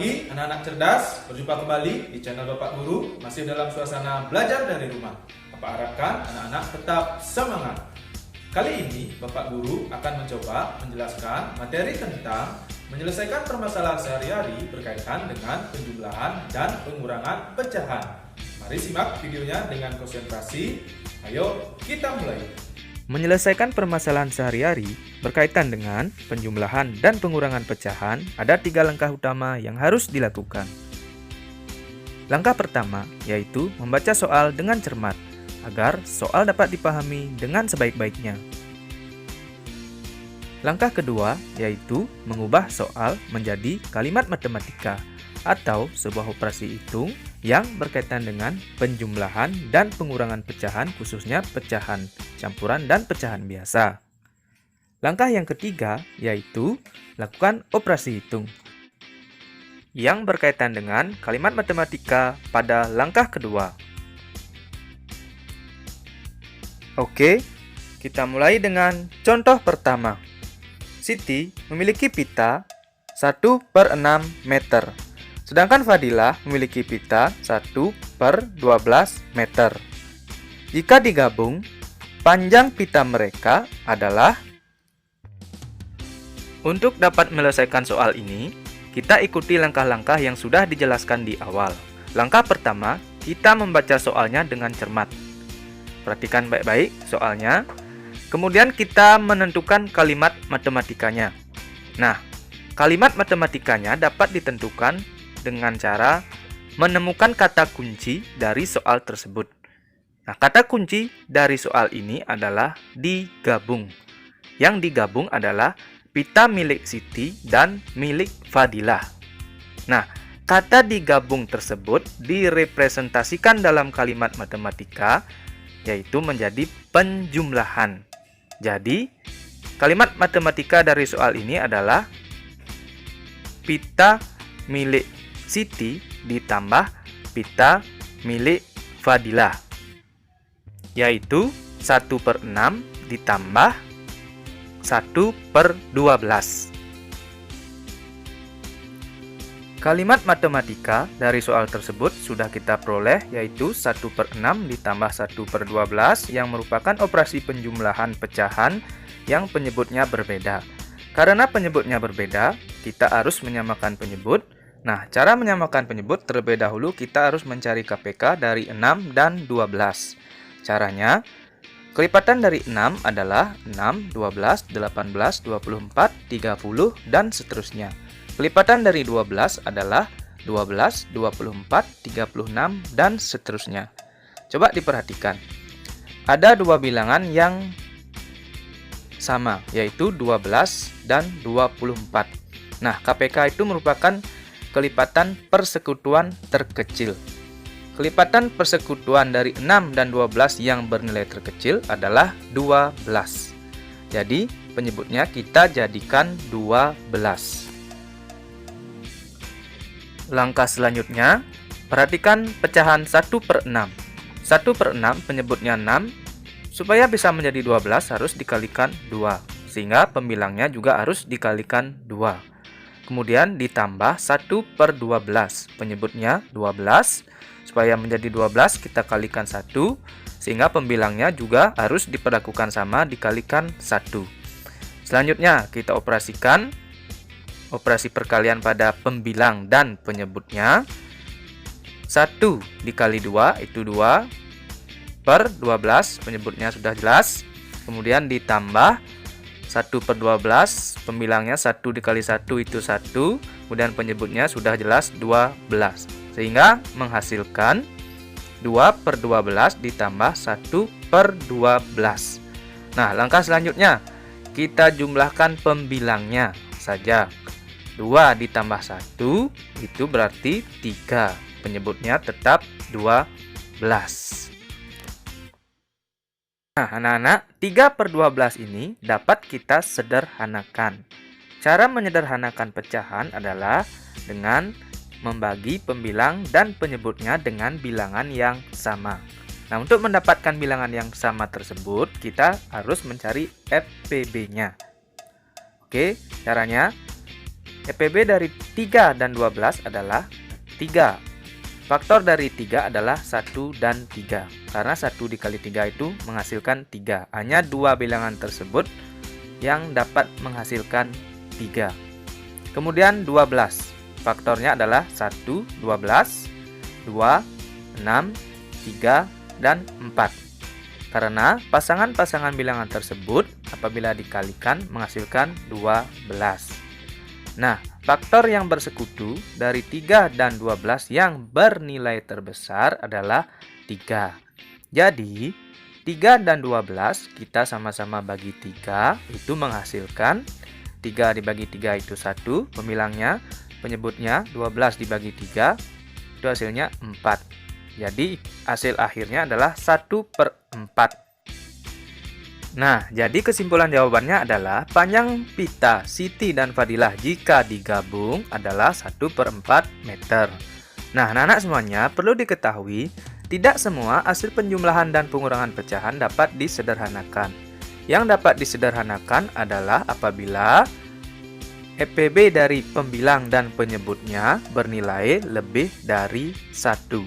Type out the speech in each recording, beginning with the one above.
pagi anak-anak cerdas, berjumpa kembali di channel Bapak Guru, masih dalam suasana belajar dari rumah. Bapak harapkan anak-anak tetap semangat. Kali ini Bapak Guru akan mencoba menjelaskan materi tentang menyelesaikan permasalahan sehari-hari berkaitan dengan penjumlahan dan pengurangan pecahan. Mari simak videonya dengan konsentrasi. Ayo kita mulai. Menyelesaikan permasalahan sehari-hari berkaitan dengan penjumlahan dan pengurangan pecahan, ada 3 langkah utama yang harus dilakukan. Langkah pertama yaitu membaca soal dengan cermat, agar soal dapat dipahami dengan sebaik-baiknya. Langkah kedua yaitu mengubah soal menjadi kalimat matematika atau sebuah operasi hitung yang berkaitan dengan penjumlahan dan pengurangan pecahan, khususnya pecahan campuran dan pecahan biasa. Langkah yang ketiga yaitu lakukan operasi hitung yang berkaitan dengan kalimat matematika pada langkah kedua. Oke, kita mulai dengan contoh pertama. Siti memiliki pita 1/6 meter, sedangkan Fadilah memiliki pita 1/12 meter. Jika digabung, panjang pita mereka adalah. Untuk dapat menyelesaikan soal ini, kita ikuti langkah-langkah yang sudah dijelaskan di awal. Langkah pertama, kita membaca soalnya dengan cermat. Perhatikan baik-baik soalnya. Kemudian kita menentukan kalimat matematikanya. Nah, kalimat matematikanya dapat ditentukan dengan cara menemukan kata kunci dari soal tersebut. Nah, kata kunci dari soal ini adalah digabung. Yang digabung adalah pita milik Siti dan milik Fadilah. Nah, kata digabung tersebut direpresentasikan dalam kalimat matematika, yaitu menjadi penjumlahan. Jadi, kalimat matematika dari soal ini adalah pita milik Siti ditambah pita milik Fadilah, yaitu 1/6 ditambah 1/12. Kalimat matematika dari soal tersebut sudah kita peroleh, yaitu 1/6 ditambah 1/12 yang merupakan operasi penjumlahan pecahan yang penyebutnya berbeda. Karena penyebutnya berbeda, kita harus menyamakan penyebut. Nah, cara menyamakan penyebut terlebih dahulu kita harus mencari KPK dari 6 dan 12. Caranya, kelipatan dari 6 adalah 6, 12, 18, 24, 30, dan seterusnya. Kelipatan dari 12 adalah 12, 24, 36, dan seterusnya. Coba diperhatikan. Ada dua bilangan yang sama, yaitu 12 dan 24. Nah, KPK itu merupakan kelipatan persekutuan terkecil. Kelipatan persekutuan dari 6 dan 12 yang bernilai terkecil adalah 12. Jadi, penyebutnya kita jadikan 12. Langkah selanjutnya, perhatikan pecahan 1/6. 1/6 penyebutnya 6, supaya bisa menjadi 12 harus dikalikan 2, sehingga pembilangnya juga harus dikalikan 2. Kemudian ditambah 1/12, penyebutnya 12, supaya menjadi 12 kita kalikan 1, sehingga pembilangnya juga harus diperlakukan sama, dikalikan 1. Selanjutnya kita operasikan operasi perkalian pada pembilang dan penyebutnya. 1 dikali 2 itu 2/12, penyebutnya sudah jelas. Kemudian ditambah 1/12, pembilangnya 1 dikali 1 itu 1, kemudian penyebutnya sudah jelas 12. Sehingga menghasilkan 2/12 ditambah 1/12. Nah, langkah selanjutnya kita jumlahkan pembilangnya saja. 2 ditambah 1 itu berarti 3. Penyebutnya tetap 12. Nah, anak-anak, 3/12 ini dapat kita sederhanakan. Cara menyederhanakan pecahan adalah dengan membagi pembilang dan penyebutnya dengan bilangan yang sama. Nah, untuk mendapatkan bilangan yang sama tersebut, kita harus mencari FPB-nya. Oke, caranya EPB dari 3 dan 12 adalah 3. Faktor dari 3 adalah 1 dan 3. Karena 1 dikali 3 itu menghasilkan 3. Hanya dua bilangan tersebut yang dapat menghasilkan 3. Kemudian 12. Faktornya adalah 1, 12, 2, 6, 3, dan 4. Karena pasangan-pasangan bilangan tersebut apabila dikalikan menghasilkan 12. Nah, faktor yang bersekutu dari 3 dan 12 yang bernilai terbesar adalah 3. Jadi, 3 dan 12 kita sama-sama bagi 3, itu menghasilkan 3 dibagi 3 itu 1, pemilangnya, penyebutnya 12 dibagi 3, itu hasilnya 4. Jadi, hasil akhirnya adalah 1/4. Nah, jadi kesimpulan jawabannya adalah panjang pita Siti dan Fadilah jika digabung adalah 1/4 meter. Nah, anak-anak semuanya perlu diketahui, tidak semua hasil penjumlahan dan pengurangan pecahan dapat disederhanakan. Yang dapat disederhanakan adalah apabila EPB dari pembilang dan penyebutnya bernilai lebih dari 1.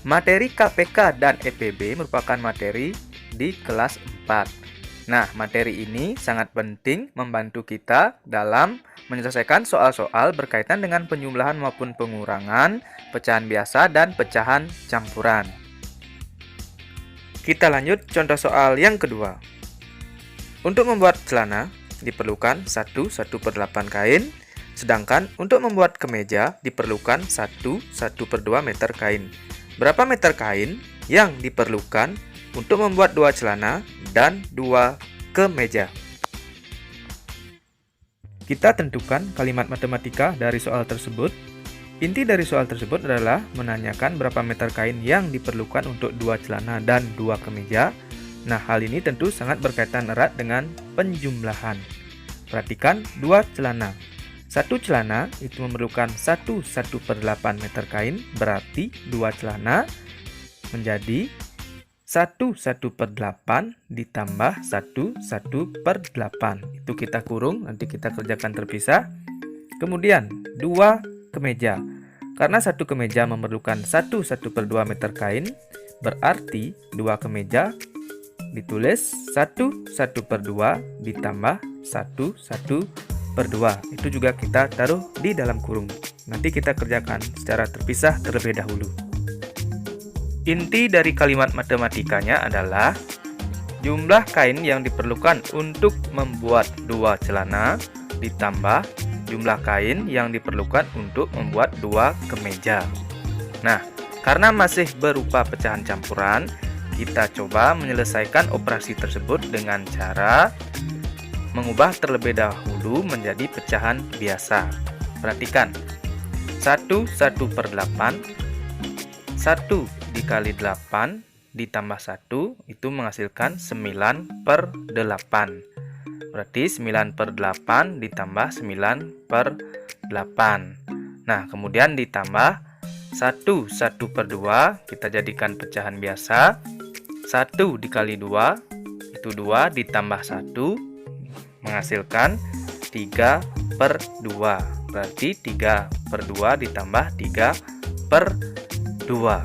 Materi KPK dan EPB merupakan materi di kelas 4. Nah, materi ini sangat penting membantu kita dalam menyelesaikan soal-soal berkaitan dengan penjumlahan maupun pengurangan, pecahan biasa, dan pecahan campuran. Kita lanjut contoh soal yang kedua. Untuk membuat celana diperlukan 1/8 kain, sedangkan untuk membuat kemeja diperlukan 1/2 meter kain. Berapa meter kain yang diperlukan untuk membuat 2 celana dan 2 kemeja? Kita tentukan kalimat matematika dari soal tersebut. Inti dari soal tersebut adalah menanyakan berapa meter kain yang diperlukan untuk 2 celana dan 2 kemeja. Nah, hal ini tentu sangat berkaitan erat dengan penjumlahan. Perhatikan 2 celana. 1 celana itu memerlukan 1/8 meter kain, berarti 2 celana menjadi 1/8 ditambah 1/8. Itu kita kurung, nanti kita kerjakan terpisah. Kemudian 2 kemeja. Karena 1 kemeja memerlukan 1/2 meter kain, berarti 2 kemeja ditulis 1/2 ditambah 1/2. Itu juga kita taruh di dalam kurung. Nanti kita kerjakan secara terpisah terlebih dahulu. Inti dari kalimat matematikanya adalah jumlah kain yang diperlukan untuk membuat 2 celana ditambah jumlah kain yang diperlukan untuk membuat 2 kemeja. Nah, karena masih berupa pecahan campuran, kita coba menyelesaikan operasi tersebut dengan cara mengubah terlebih dahulu menjadi pecahan biasa. Perhatikan, 1/8, 1 dikali 8 ditambah 1 itu menghasilkan 9/8. Berarti 9/8 ditambah 9/8. Nah, kemudian ditambah 1/2 kita jadikan pecahan biasa. 1 dikali 2 itu 2 ditambah 1 menghasilkan 3/2. Berarti 3/2 ditambah 3/2.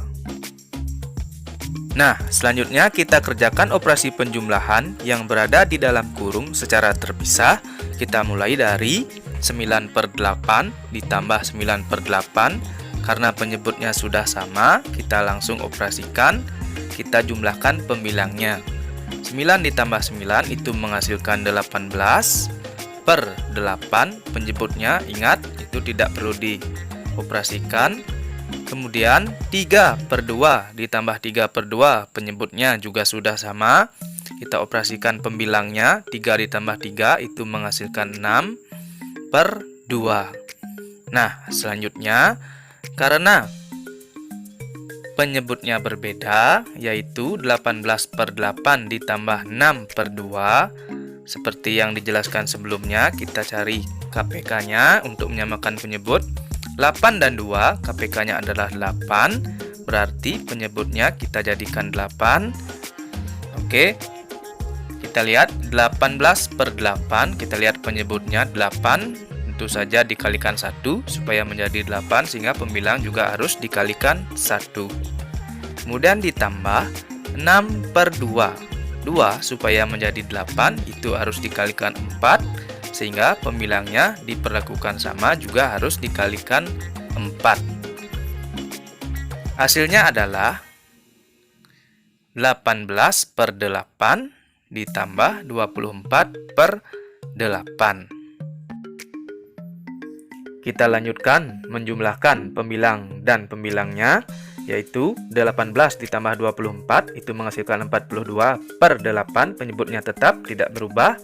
Nah, selanjutnya kita kerjakan operasi penjumlahan yang berada di dalam kurung secara terpisah. Kita mulai dari 9/8 ditambah 9/8. Karena penyebutnya sudah sama, kita langsung operasikan. Kita jumlahkan pembilangnya. 9 ditambah 9 itu menghasilkan 18/8. Penyebutnya ingat itu tidak perlu dioperasikan. Kemudian 3/2 ditambah 3/2, penyebutnya juga sudah sama. Kita operasikan pembilangnya. 3 ditambah 3 itu menghasilkan 6/2. Nah, selanjutnya karena penyebutnya berbeda, yaitu 18/8 ditambah 6/2. Seperti yang dijelaskan sebelumnya, kita cari KPK-nya untuk menyamakan penyebut. 8 dan 2, KPK-nya adalah 8. Berarti penyebutnya kita jadikan 8. Oke, kita kita lihat 18/8, kita lihat penyebutnya 8, tentu saja dikalikan 1 supaya menjadi 8, sehingga pembilang juga harus dikalikan 1. Kemudian ditambah 6/2, 2 supaya menjadi 8 itu harus dikalikan 4, sehingga pembilangnya diperlakukan sama, juga harus dikalikan 4. Hasilnya adalah 18/8 ditambah 24/8. Kita lanjutkan menjumlahkan pembilang dan pembilangnya, yaitu 18 ditambah 24 itu menghasilkan 42/8, penyebutnya tetap tidak berubah.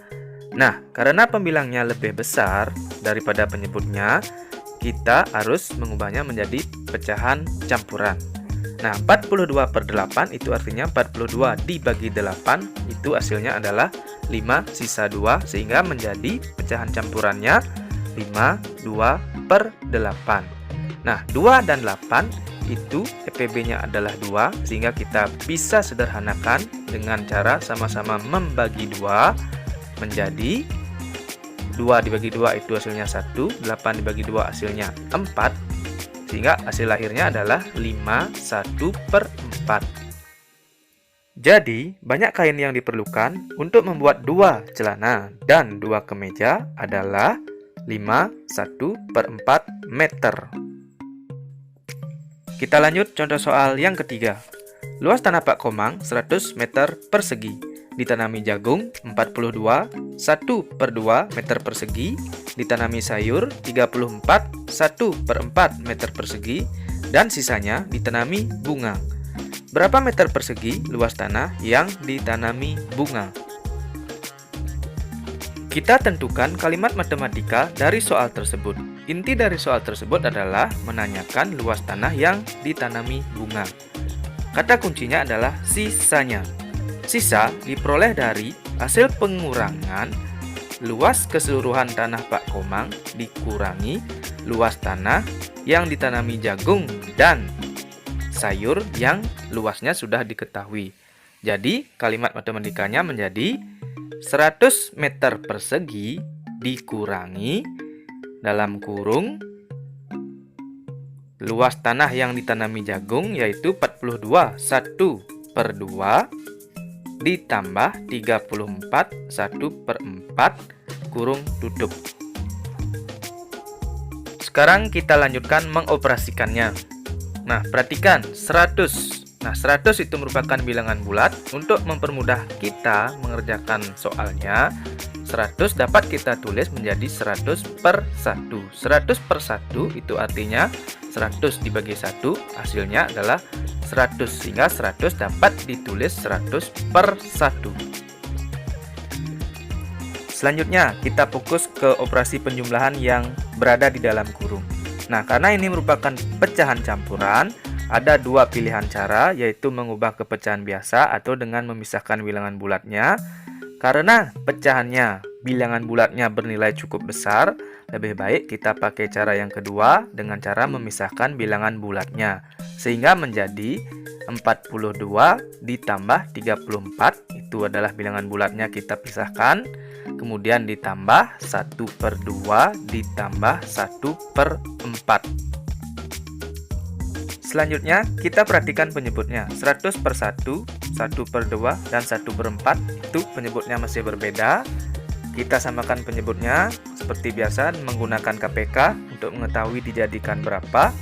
Nah, karena pembilangnya lebih besar daripada penyebutnya, kita harus mengubahnya menjadi pecahan campuran. Nah, 42/8 itu artinya 42 dibagi 8, itu hasilnya adalah 5 sisa 2, sehingga menjadi pecahan campurannya 5, 2/8. Nah, 2 dan 8 itu EPB-nya adalah 2, sehingga kita bisa sederhanakan dengan cara sama-sama membagi 2 menjadi 2 dibagi 2 itu hasilnya 1, 8 dibagi 2 hasilnya 4, sehingga hasil akhirnya adalah 5/1/4. Jadi, banyak kain yang diperlukan untuk membuat 2 celana dan 2 kemeja adalah 5/1/4 meter. Kita lanjut contoh soal yang ketiga. Luas tanah Pak Komang 100 meter persegi. Ditanami jagung 42 1/2 meter persegi, ditanami sayur 34 1/4 meter persegi, dan sisanya ditanami bunga. Berapa meter persegi luas tanah yang ditanami bunga? Kita tentukan kalimat matematika dari soal tersebut. Inti dari soal tersebut adalah menanyakan luas tanah yang ditanami bunga. Kata kuncinya adalah sisanya. Sisa diperoleh dari hasil pengurangan luas keseluruhan tanah Pak Komang dikurangi luas tanah yang ditanami jagung dan sayur yang luasnya sudah diketahui. Jadi kalimat matematikanya menjadi 100 meter persegi dikurangi dalam kurung luas tanah yang ditanami jagung yaitu 42 1/2 ditambah 34 1/4 kurung tutup. Sekarang kita lanjutkan mengoperasikannya. Nah, perhatikan 100. Nah, 100 itu merupakan bilangan bulat. Untuk mempermudah kita mengerjakan soalnya, 100 dapat kita tulis menjadi 100/1. 100/1 itu artinya 100 dibagi 1 hasilnya adalah 100, sehingga 100 dapat ditulis 100/1. Selanjutnya kita fokus ke operasi penjumlahan yang berada di dalam kurung. Nah, karena ini merupakan pecahan campuran, ada 2 pilihan cara, yaitu mengubah ke pecahan biasa atau dengan memisahkan bilangan bulatnya. Karena pecahannya bilangan bulatnya bernilai cukup besar, lebih baik kita pakai cara yang kedua dengan cara memisahkan bilangan bulatnya, sehingga menjadi 42 ditambah 34, itu adalah bilangan bulatnya kita pisahkan, kemudian ditambah 1/2 ditambah 1/4. Selanjutnya kita perhatikan penyebutnya. 100/1, 1/2, dan 1/4 itu penyebutnya masih berbeda. Kita samakan penyebutnya seperti biasa menggunakan KPK untuk mengetahui dijadikan berapa.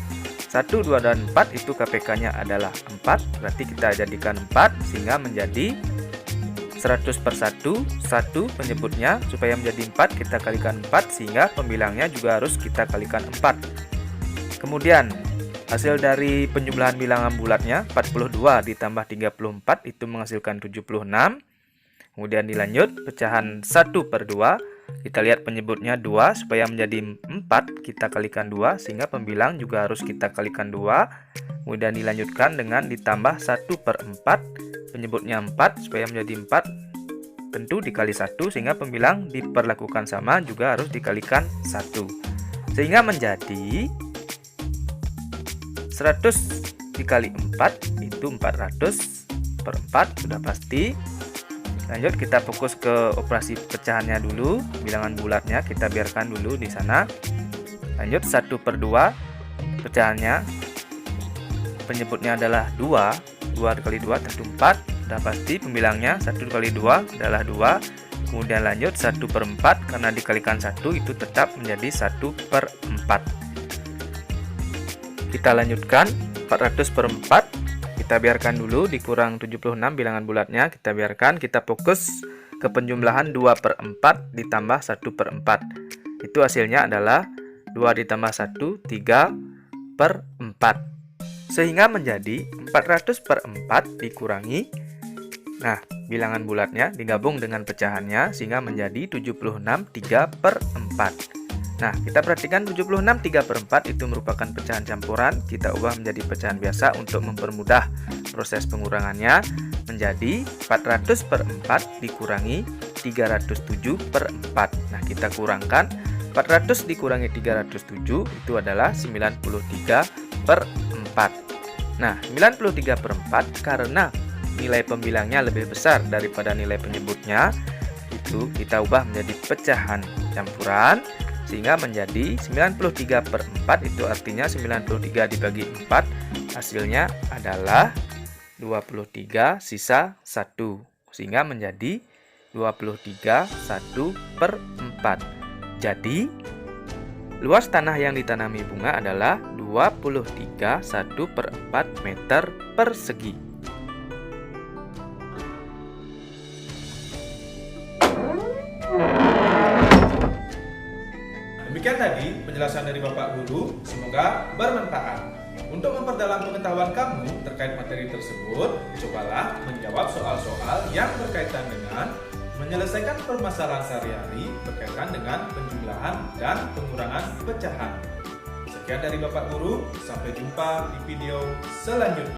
1, 2, dan 4 itu KPK-nya adalah 4, berarti kita jadikan 4 sehingga menjadi 100/1, 1 penyebutnya, supaya menjadi 4 kita kalikan 4 sehingga pembilangnya juga harus kita kalikan 4. Kemudian hasil dari penjumlahan bilangan bulatnya 42 ditambah 34 itu menghasilkan 76. Kemudian dilanjut pecahan 1/2, kita lihat penyebutnya 2, supaya menjadi 4 kita kalikan 2 sehingga pembilang juga harus kita kalikan 2. Kemudian dilanjutkan dengan ditambah 1/4, penyebutnya 4, supaya menjadi 4 tentu dikali 1 sehingga pembilang diperlakukan sama, juga harus dikalikan 1. Sehingga menjadi 100 dikali 4 itu 400/4 sudah pasti. Lanjut kita fokus ke operasi pecahannya dulu. Bilangan bulatnya kita biarkan dulu di sana. Lanjut 1/2 pecahannya. Penyebutnya adalah 2. 2 kali 2 tentu 4. Sudah pasti pembilangnya 1 kali 2 adalah 2. Kemudian lanjut 1/4 karena dikalikan 1 itu tetap menjadi 1/4. Kita lanjutkan 400/4. Kita biarkan dulu dikurang 76 bilangan bulatnya, kita biarkan, kita fokus ke penjumlahan 2/4 ditambah 1/4. Itu hasilnya adalah 2 ditambah 1, 3/4. Sehingga menjadi 400/4 dikurangi. Nah, bilangan bulatnya digabung dengan pecahannya sehingga menjadi 76 3/4. Nah, kita perhatikan 76 3/4 itu merupakan pecahan campuran. Kita ubah menjadi pecahan biasa untuk mempermudah proses pengurangannya menjadi 400/4 dikurangi 307/4. Nah, kita kurangkan 400 dikurangi 307 itu adalah 93/4. Nah, 93/4 karena nilai pembilangnya lebih besar daripada nilai penyebutnya, itu kita ubah menjadi pecahan campuran sehingga menjadi 93/4. Itu artinya 93 dibagi 4 hasilnya adalah 23 sisa 1 sehingga menjadi 23 1/4. Jadi luas tanah yang ditanami bunga adalah 23 1/4 meter persegi. Demikian tadi penjelasan dari Bapak Guru, semoga bermanfaat. Untuk memperdalam pengetahuan kamu terkait materi tersebut, cobalah menjawab soal-soal yang berkaitan dengan menyelesaikan permasalahan sehari-hari berkaitan dengan penjumlahan dan pengurangan pecahan. Sekian dari Bapak Guru, sampai jumpa di video selanjutnya.